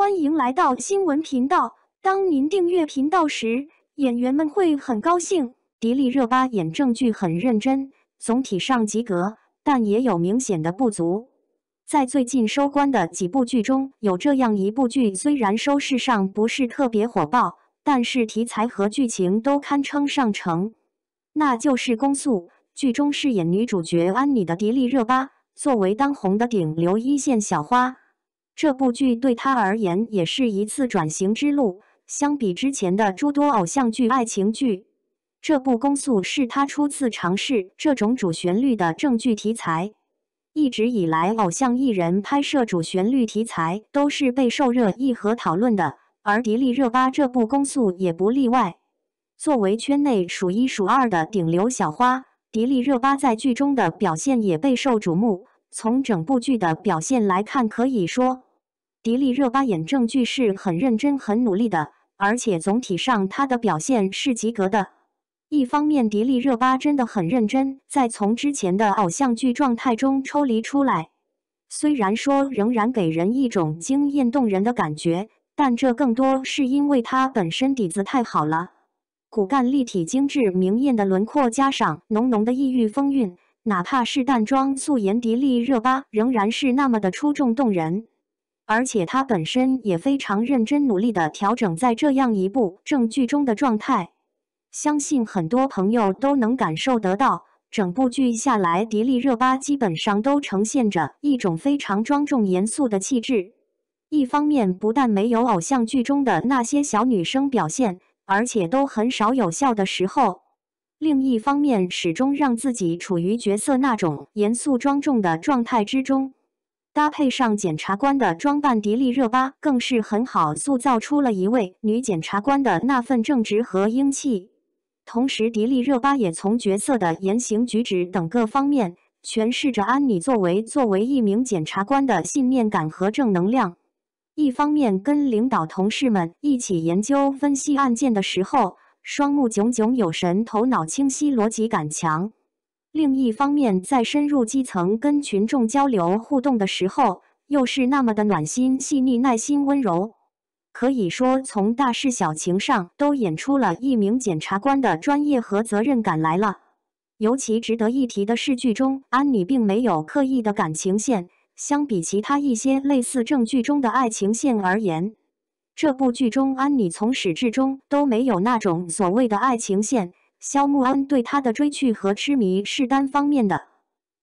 欢迎来到新闻频道。当您订阅频道时，演员们会很高兴。迪丽热巴演正剧很认真，总体上及格，但也有明显的不足。在最近收官的几部剧中，有这样一部剧，虽然收视上不是特别火爆，但是题材和剧情都堪称上乘。那就是《公诉》，剧中饰演女主角安妮的迪丽热巴，作为当红的顶流一线小花。这部剧对她而言也是一次转型之路，相比之前的诸多偶像剧、爱情剧，这部《公诉》是她初次尝试这种主旋律的正剧题材。一直以来，偶像艺人拍摄主旋律题材都是备受热议和讨论的，而迪丽热巴这部《公诉》也不例外。作为圈内数一数二的顶流小花，迪丽热巴在剧中的表现也备受瞩目。从整部剧的表现来看，可以说迪丽热巴演正剧是很认真、很努力的，而且总体上她的表现是及格的。一方面，迪丽热巴真的很认真，在从之前的偶像剧状态中抽离出来。虽然说仍然给人一种惊艳动人的感觉，但这更多是因为她本身底子太好了。骨干立体、精致明艳的轮廓，加上浓浓的异域风韵，哪怕是淡妆素颜，迪丽热巴仍然是那么的出众动人。而且她本身也非常认真努力地调整在这样一部正剧中的状态，相信很多朋友都能感受得到，整部剧下来，迪丽热巴基本上都呈现着一种非常庄重严肃的气质。一方面不但没有偶像剧中的那些小女生表现，而且都很少有笑的时候。另一方面，始终让自己处于角色那种严肃庄重的状态之中，搭配上检察官的装扮，迪丽热巴更是很好塑造出了一位女检察官的那份正直和英气。同时，迪丽热巴也从角色的言行举止等各方面诠释着安妮作为一名检察官的信念感和正能量。一方面跟领导同事们一起研究分析案件的时候，双目炯炯有神，头脑清晰，逻辑感强；另一方面，在深入基层跟群众交流互动的时候，又是那么的暖心、细腻、耐心、温柔。可以说，从大事小情上都演出了一名检察官的专业和责任感来了。尤其值得一提的是，剧中安妮并没有刻意的感情线，相比其他一些类似正剧中的爱情线而言，这部剧中安妮从始至终都没有那种所谓的爱情线。萧慕恩对她的追剧和痴迷是单方面的，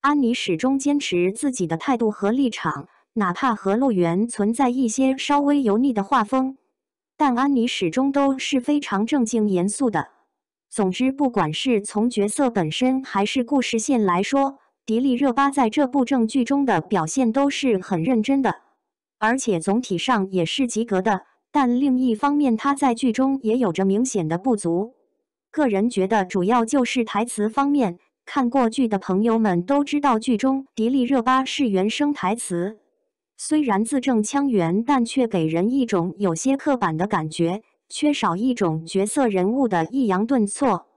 安妮始终坚持自己的态度和立场，哪怕和陆源存在一些稍微油腻的画风，但安妮始终都是非常正经严肃的。总之，不管是从角色本身还是故事线来说，迪丽热巴在这部正剧中的表现都是很认真的，而且总体上也是及格的。但另一方面，她在剧中也有着明显的不足。个人觉得主要就是台词方面，看过剧的朋友们都知道，剧中迪丽热巴是原声台词，虽然字正腔圆，但却给人一种有些刻板的感觉，缺少一种角色人物的抑扬顿挫。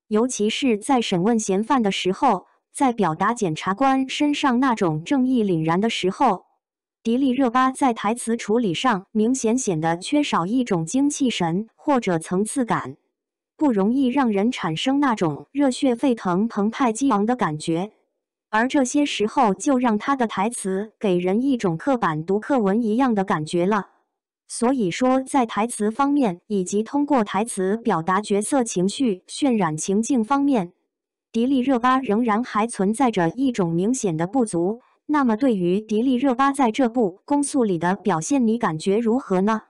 尤其是在审问嫌犯的时候，在表达检察官身上那种正义凛然的时候，迪丽热巴在台词处理上明显显得缺少一种精气神或者层次感，不容易让人产生那种热血沸腾、澎湃激昂的感觉。而这些时候就让她的台词给人一种刻板读课文一样的感觉了。所以说，在台词方面以及通过台词表达角色情绪、渲染情境方面，迪丽热巴仍然还存在着一种明显的不足。那么对于迪丽热巴在这部《公诉》里的表现，你感觉如何呢？